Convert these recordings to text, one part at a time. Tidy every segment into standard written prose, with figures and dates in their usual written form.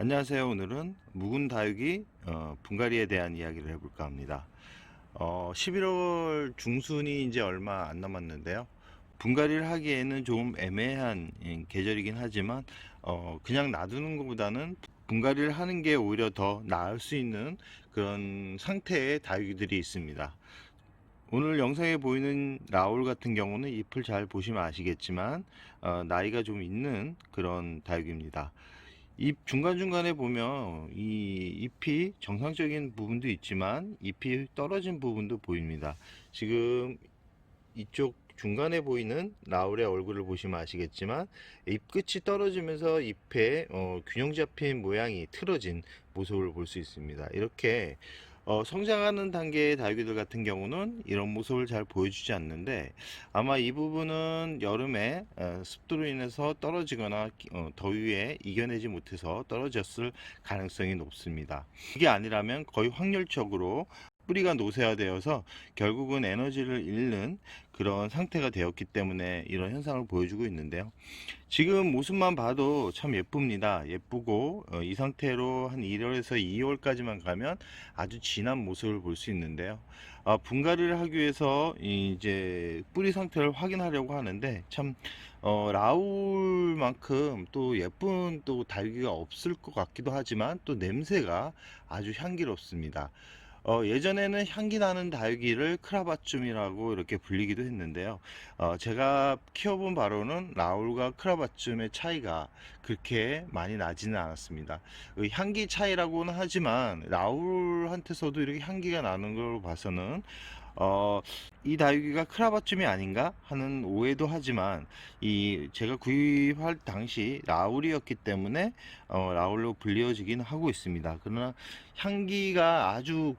안녕하세요. 오늘은 묵은 다육이 분갈이에 대한 이야기를 해볼까 합니다. 11월 중순이 이제 얼마 안 남았는데요. 분갈이를 하기에는 좀 애매한 계절이긴 하지만 그냥 놔두는 것보다는 분갈이를 하는 게 오히려 더 나을 수 있는 그런 상태의 다육이들이 있습니다. 오늘 영상에 보이는 라울 같은 경우는 잎을 잘 보시면 아시겠지만 나이가 좀 있는 그런 다육입니다. 잎 중간중간에 보면 이 잎이 정상적인 부분도 있지만 잎이 떨어진 부분도 보입니다. 지금 이쪽 중간에 보이는 라울의 얼굴을 보시면 아시겠지만 잎 끝이 떨어지면서 잎에 균형 잡힌 모양이 틀어진 모습을 볼 수 있습니다. 이렇게 성장하는 단계의 다육이들 같은 경우는 이런 모습을 잘 보여주지 않는데, 아마 이 부분은 여름에 습도로 인해서 떨어지거나 더위에 이겨내지 못해서 떨어졌을 가능성이 높습니다. 이게 아니라면 거의 확률적으로 뿌리가 노쇠화되어서 결국은 에너지를 잃는 그런 상태가 되었기 때문에 이런 현상을 보여주고 있는데요. 지금 모습만 봐도 참 예쁩니다. 예쁘고 이 상태로 한 1월에서 2월까지만 가면 아주 진한 모습을 볼 수 있는데요. 분갈이를 하기 위해서 이제 뿌리 상태를 확인하려고 하는데 참 라울만큼 또 예쁜 또 다육이가 없을 것 같기도 하지만 또 냄새가 아주 향기롭습니다. 예전에는 향기 나는 다육이를 크라바쭌이라고 이렇게 불리기도 했는데요. 제가 키워본 바로는 라울과 크라바쭌의 차이가 그렇게 많이 나지는 않았습니다. 향기 차이라고는 하지만 라울한테서도 이렇게 향기가 나는 걸 봐서는 어, 이 다육이가 크라바쭌이 아닌가 하는 오해도 하지만 이 제가 구입할 당시 라울이었기 때문에 라울로 불리어지긴 하고 있습니다. 그러나 향기가 아주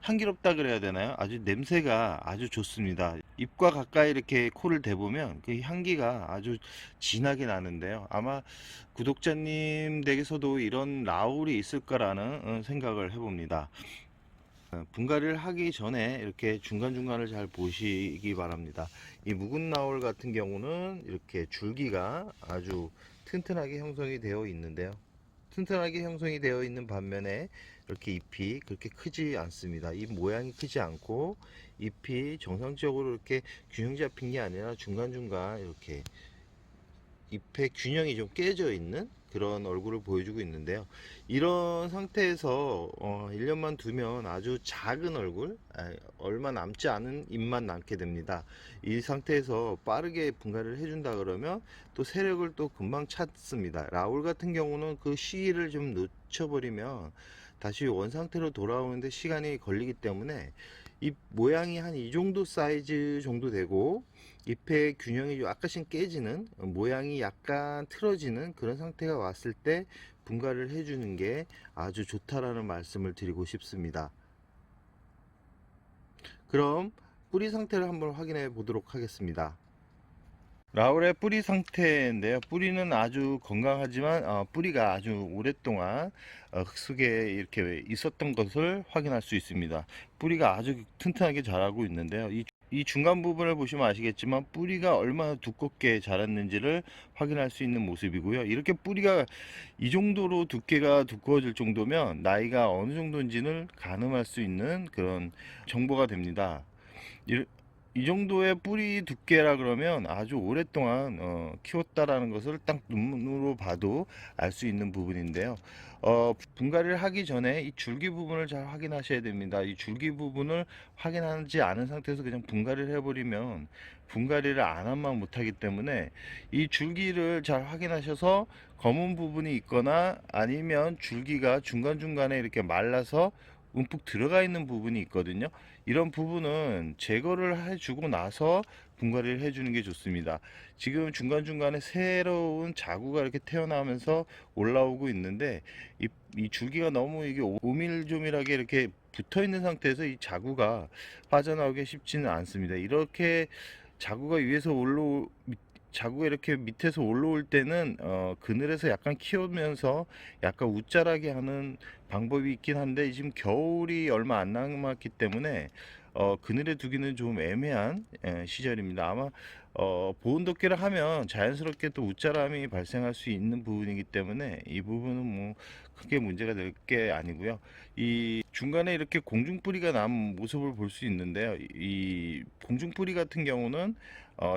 향기롭다 그래야 되나요? 아주 냄새가 아주 좋습니다. 입과 가까이 이렇게 코를 대보면 그 향기가 아주 진하게 나는데요. 아마 구독자님 댁에서도 이런 라울이 있을 거라는 생각을 해봅니다. 분갈이를 하기 전에 이렇게 중간중간을 잘 보시기 바랍니다. 이 묵은 나올 같은 경우는 이렇게 줄기가 아주 튼튼하게 형성이 되어 있는데요. 튼튼하게 형성이 되어 있는 반면에 이렇게 잎이 그렇게 크지 않습니다. 잎 모양이 크지 않고 잎이 정상적으로 이렇게 균형 잡힌 게 아니라 중간중간 이렇게 잎의 균형이 좀 깨져 있는 그런 얼굴을 보여주고 있는데요. 이런 상태에서 1년만 두면 아주 작은 얼굴, 얼마 남지 않은 잎만 남게 됩니다. 이 상태에서 빠르게 분갈이를 해준다 그러면 또 세력을 또 금방 찾습니다. 라울 같은 경우는 그 시기를 좀 놓쳐버리면 다시 원상태로 돌아오는데 시간이 걸리기 때문에 잎 모양이 한 이 정도 사이즈 정도 되고 잎의 균형이 약간씩 깨지는, 모양이 약간 틀어지는 그런 상태가 왔을 때 분갈이를 해주는 게 아주 좋다라는 말씀을 드리고 싶습니다. 그럼 뿌리 상태를 한번 확인해 보도록 하겠습니다. 라울의 뿌리 상태인데요. 뿌리는 아주 건강하지만 뿌리가 아주 오랫동안 흙 속에 이렇게 있었던 것을 확인할 수 있습니다. 뿌리가 아주 튼튼하게 자라고 있는데요. 이 중간 부분을 보시면 아시겠지만 뿌리가 얼마나 두껍게 자랐는지를 확인할 수 있는 모습이고요. 이렇게 뿌리가 이 정도로 두께가 두꺼워질 정도면 나이가 어느 정도인지를 가늠할 수 있는 그런 정보가 됩니다. 이 정도의 뿌리 두께라 그러면 아주 오랫동안 키웠다라는 것을 딱 눈으로 봐도 알 수 있는 부분인데요. 분갈이를 하기 전에 이 줄기 부분을 잘 확인하셔야 됩니다. 이 줄기 부분을 확인하지 않은 상태에서 그냥 분갈이를 해버리면 분갈이를 안 하면 못하기 때문에 이 줄기를 잘 확인하셔서 검은 부분이 있거나 아니면 줄기가 중간중간에 이렇게 말라서 움푹 들어가 있는 부분이 있거든요. 이런 부분은 제거를 해주고 나서 분갈이를 해주는 게 좋습니다. 지금 중간중간에 새로운 자구가 이렇게 태어나면서 올라오고 있는데 이 줄기가 너무 이게 오밀조밀하게 이렇게 붙어 있는 상태에서 이 자구가 빠져나오기 쉽지는 않습니다. 이렇게 자구가 위에서 자구가 이렇게 밑에서 올라올 때는 그늘에서 약간 키우면서 약간 웃자라게 하는 방법이 있긴 한데 지금 겨울이 얼마 안 남았기 때문에 그늘에 두기는 좀 애매한 시절입니다. 아마 보온덮개를 하면 자연스럽게 또 웃자람이 발생할 수 있는 부분이기 때문에 이 부분은 뭐 크게 문제가 될 게 아니고요. 이 중간에 이렇게 공중뿌리가 난 모습을 볼 수 있는데요. 이 공중뿌리 같은 경우는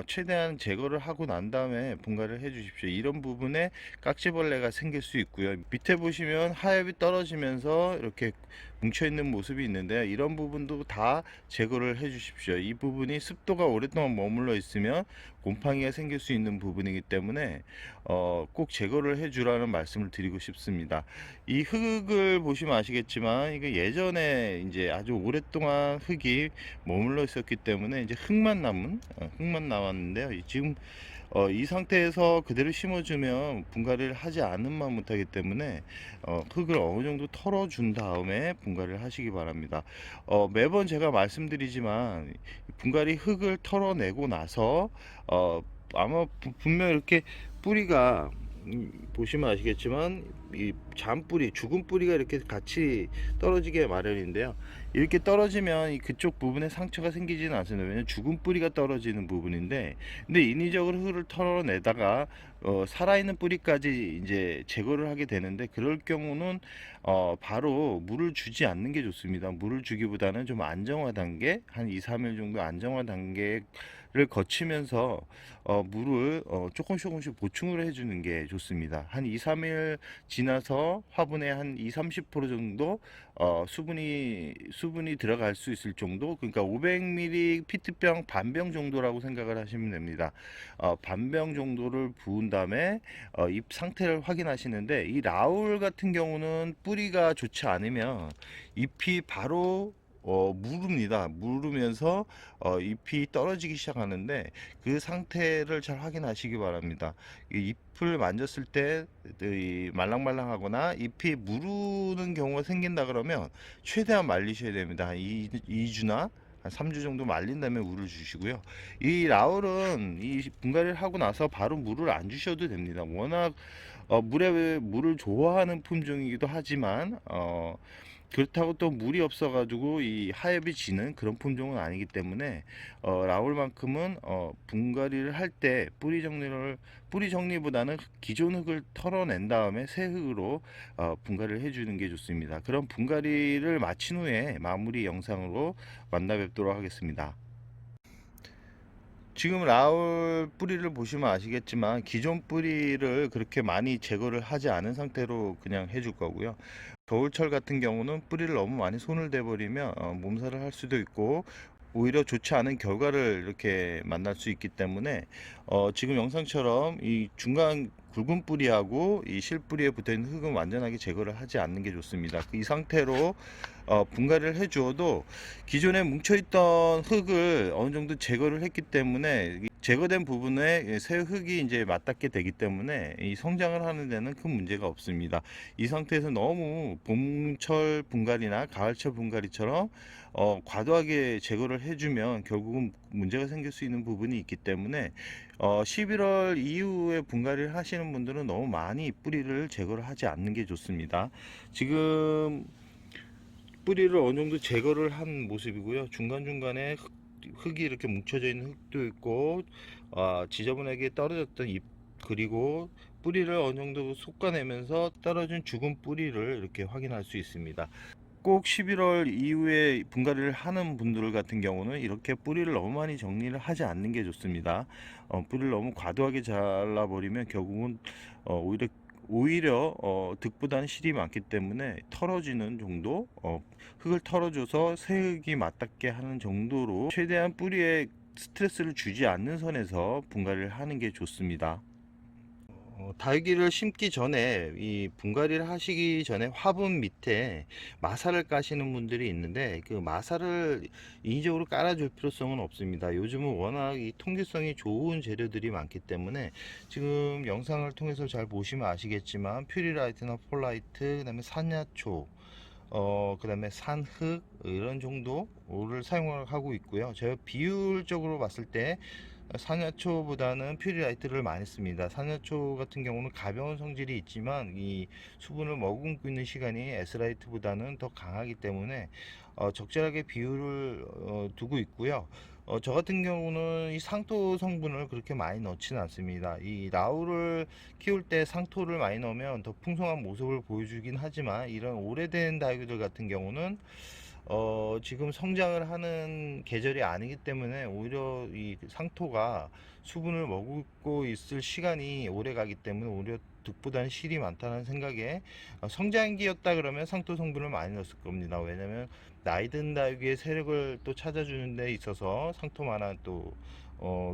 최대한 제거를 하고 난 다음에 분갈이를 해 주십시오. 이런 부분에 깍지벌레가 생길 수 있고요. 밑에 보시면 하엽이 떨어지면서 이렇게 뭉쳐 있는 모습이 있는데요. 이런 부분도 다 제거를 해 주십시오. 이 부분이 습도가 오랫동안 머물러 있으면 곰팡이가 생길 수 있는 부분이기 때문에 꼭 제거를 해 주라는 말씀을 드리고 싶습니다. 이 흙을 보시면 아시겠지만 이거 예전에 이제 아주 오랫동안 흙이 머물러 있었기 때문에 이제 흙만 남았는데요. 지금 이 상태에서 그대로 심어주면 분갈이를 하지 않으면 못하기 때문에 흙을 어느 정도 털어준 다음에 분갈이를 하시기 바랍니다. 매번 제가 말씀드리지만 분갈이 흙을 털어내고 나서 아마 분명 이렇게 뿌리가 보시면 아시겠지만 이 잔뿌리, 죽은 뿌리가 이렇게 같이 떨어지게 마련인데요. 이렇게 떨어지면 그쪽 부분에 상처가 생기지는 않습니다. 왜냐면 죽은 뿌리가 떨어지는 부분인데, 근데 인위적으로 흙을 털어내다가 살아있는 뿌리까지 이제 제거를 하게 되는데, 그럴 경우는 바로 물을 주지 않는 게 좋습니다. 물을 주기보다는 좀 안정화 단계, 한 2, 3일 정도 안정화 단계를 거치면서 물을 조금씩 보충을 해주는 게 좋습니다. 한 2, 3일 지나서 화분에 한 2, 30% 정도 수분이 들어갈 수 있을 정도, 그러니까 500ml 피트병 반병 정도라고 생각을 하시면 됩니다. 반병 정도를 부은 다음에 잎 상태를 확인하시는데, 이 라울 같은 경우는 뿌리가 좋지 않으면 잎이 바로 무릅니다. 무르면서 잎이 떨어지기 시작하는데, 그 상태를 잘 확인하시기 바랍니다. 이 잎을 만졌을 때 말랑말랑하거나 잎이 무르는 경우가 생긴다 그러면 최대한 말리셔야 됩니다. 한 2주나 한 3주 정도 말린 다음에 물을 주시고요. 이 라울은 이 분갈이를 하고 나서 바로 물을 안 주셔도 됩니다. 워낙 물을 좋아하는 품종이기도 하지만 그렇다고 또 물이 없어 가지고 이 하엽이 지는 그런 품종은 아니기 때문에 라울만큼은 분갈이를 할 때 뿌리 정리보다는 기존 흙을 털어낸 다음에 새 흙으로 분갈이를 해주는 게 좋습니다. 그럼 분갈이를 마친 후에 마무리 영상으로 만나 뵙도록 하겠습니다. 지금 라울 뿌리를 보시면 아시겠지만 기존 뿌리를 그렇게 많이 제거를 하지 않은 상태로 그냥 해줄 거고요. 겨울철 같은 경우는 뿌리를 너무 많이 손을 대버리면 몸살을 할 수도 있고 오히려 좋지 않은 결과를 이렇게 만날 수 있기 때문에 지금 영상처럼 이 중간 굵은 뿌리하고 이 실뿌리에 붙어 있는 흙은 완전하게 제거를 하지 않는 게 좋습니다. 이 상태로 분갈이를 해 주어도 기존에 뭉쳐 있던 흙을 어느 정도 제거를 했기 때문에 제거된 부분에 새 흙이 이제 맞닿게 되기 때문에 이 성장을 하는 데는 큰 문제가 없습니다. 이 상태에서 너무 봄철 분갈이나 가을철 분갈이처럼 과도하게 제거를 해주면 결국은 문제가 생길 수 있는 부분이 있기 때문에 11월 이후에 분갈이를 하시는 분들은 너무 많이 뿌리를 제거를 하지 않는 게 좋습니다. 지금 뿌리를 어느 정도 제거를 한 모습이고요. 중간중간에 흙이 이렇게 뭉쳐져 있는 흙도 있고 지저분하게 떨어졌던 잎, 그리고 뿌리를 어느 정도 솎아내면서 떨어진 죽은 뿌리를 이렇게 확인할 수 있습니다. 꼭 11월 이후에 분갈이를 하는 분들 같은 경우는 이렇게 뿌리를 너무 많이 정리를 하지 않는 게 좋습니다. 뿌리를 너무 과도하게 잘라버리면 결국은 오히려 득보다는 실이 많기 때문에 털어지는 정도, 흙을 털어줘서 새 흙이 맞닿게 하는 정도로 최대한 뿌리에 스트레스를 주지 않는 선에서 분갈이를 하는 게 좋습니다. 다육이를 심기 전에, 이 분갈이를 하시기 전에 화분 밑에 마사를 까시는 분들이 있는데, 그 마사를 인위적으로 깔아줄 필요성은 없습니다. 요즘은 워낙 이 통기성이 좋은 재료들이 많기 때문에, 지금 영상을 통해서 잘 보시면 아시겠지만 퓨리라이트나 폴라이트, 그 다음에 산야초, 그 다음에 산흙, 이런 정도를 사용을 하고 있고요. 제가 비율적으로 봤을 때 상야초보다는 퓨리라이트를 많이 씁니다. 상야초 같은 경우는 가벼운 성질이 있지만 이 수분을 머금고 있는 시간이 S라이트보다는 더 강하기 때문에 적절하게 비율을 두고 있고요. 저 같은 경우는 이 상토 성분을 그렇게 많이 넣지는 않습니다. 이 라우를 키울 때 상토를 많이 넣으면 더 풍성한 모습을 보여주긴 하지만 이런 오래된 다육이들 같은 경우는 지금 성장을 하는 계절이 아니기 때문에 오히려 이 상토가 수분을 머금고 있을 시간이 오래 가기 때문에 오히려 득보다는 실이 많다는 생각에 성장기였다 그러면 상토 성분을 많이 넣었을 겁니다. 왜냐면 나이 든 다육이의 세력을 또 찾아주는 데 있어서 상토만한 또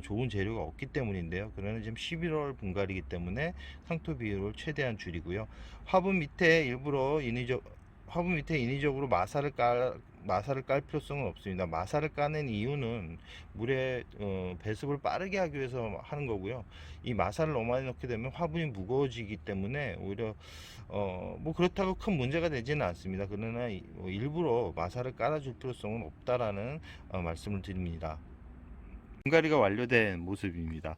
좋은 재료가 없기 때문인데요. 그러나 지금 11월 분갈이기 때문에 상토 비율을 최대한 줄이고요. 화분 밑에 일부러 화분 밑에 인위적으로 마사를 깔 필요성은 없습니다. 마사를 까는 이유는 물의 배습을 빠르게 하기 위해서 하는 거고요. 이 마사를 너무 많이 넣게 되면 화분이 무거워지기 때문에 오히려 뭐 그렇다고 큰 문제가 되지는 않습니다. 그러나 일부러 마사를 깔아줄 필요성은 없다라는 말씀을 드립니다. 분갈이가 완료된 모습입니다.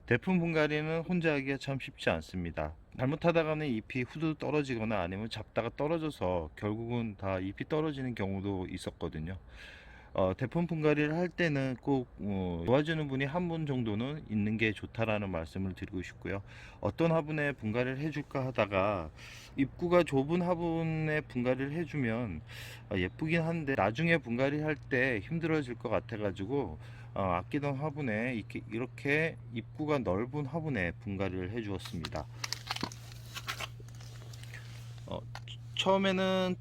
대품 분갈이는 혼자 하기가 참 쉽지 않습니다. 잘못하다가는 잎이 후두 떨어지거나 아니면 잡다가 떨어져서 결국은 다 잎이 떨어지는 경우도 있었거든요. 대품 분갈이를 할 때는 꼭 도와주는 분이 한 분 정도는 있는 게 좋다라는 말씀을 드리고 싶고요. 어떤 화분에 분갈이를 해줄까 하다가 입구가 좁은 화분에 분갈이를 해주면 예쁘긴 한데 나중에 분갈이 할 때 힘들어질 것 같아 가지고 아끼던 화분에 이렇게 입구가 넓은 화분에 분갈이를 해 주었습니다. 어, 처음에는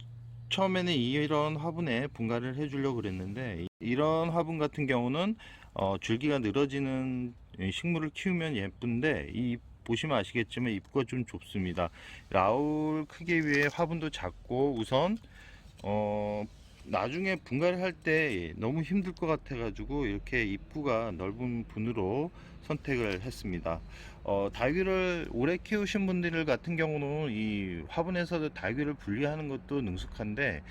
이런 화분에 분갈이를 해주려고 그랬는데 이런 화분 같은 경우는 줄기가 늘어지는 식물을 키우면 예쁜데 이 보시면 아시겠지만 입구가 좀 좁습니다. 라울 크기 위에 화분도 작고 우선 나중에 분갈이 할 때 너무 힘들 것 같아 가지고 이렇게 입구가 넓은 분으로 선택을 했습니다. 다육이를 오래 키우신 분들 같은 경우는 이 화분에서도 다육이를 분리하는 것도 능숙한데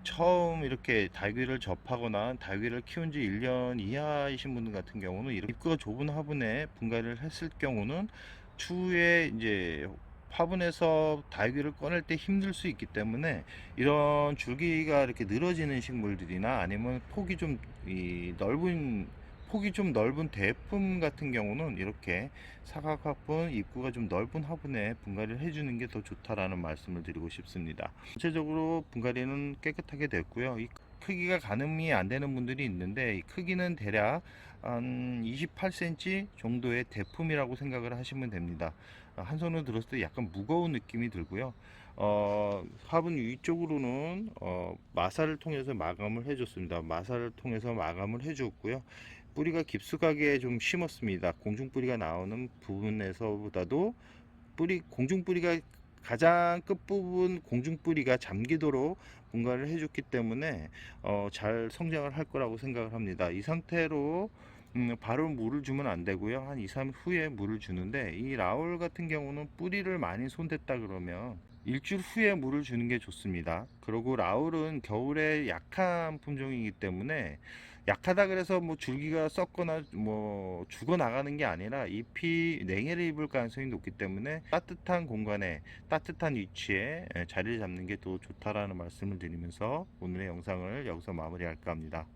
처음 이렇게 다육이를 접하거나 다육이를 키운 지 1년 이하이신 분들 같은 경우는 이렇게 입구가 좁은 화분에 분갈이를 했을 경우는 추후에 이제 화분에서 다육이를 꺼낼 때 힘들 수 있기 때문에 이런 줄기가 이렇게 늘어지는 식물들이나 아니면 폭이 좀 넓은 대품 같은 경우는 이렇게 사각 화분 입구가 좀 넓은 화분에 분갈이를 해주는 게 더 좋다라는 말씀을 드리고 싶습니다. 전체적으로 분갈이는 깨끗하게 됐고요. 이 크기가 가늠이 안 되는 분들이 있는데 이 크기는 대략 한 28cm 정도의 대품이라고 생각을 하시면 됩니다. 한 손으로 들었을 때 약간 무거운 느낌이 들고요. 화분 위쪽으로는 마사를 통해서 마감을 해줬습니다. 마사를 통해서 마감을 해줬고요. 뿌리가 깊숙하게 좀 심었습니다. 공중뿌리가 나오는 부분에서보다도 공중뿌리가 가장 끝부분 공중뿌리가 잠기도록 분갈이를 해줬기 때문에 잘 성장을 할 거라고 생각을 합니다. 이 상태로 바로 물을 주면 안 되고요. 한 2, 3일 후에 물을 주는데 이 라울 같은 경우는 뿌리를 많이 손댔다 그러면 일주일 후에 물을 주는 게 좋습니다. 그리고 라울은 겨울에 약한 품종이기 때문에 약하다 그래서 뭐 줄기가 썩거나 뭐 죽어 나가는 게 아니라 잎이 냉해를 입을 가능성이 높기 때문에 따뜻한 공간에 따뜻한 위치에 자리를 잡는 게 더 좋다라는 말씀을 드리면서 오늘의 영상을 여기서 마무리할까 합니다.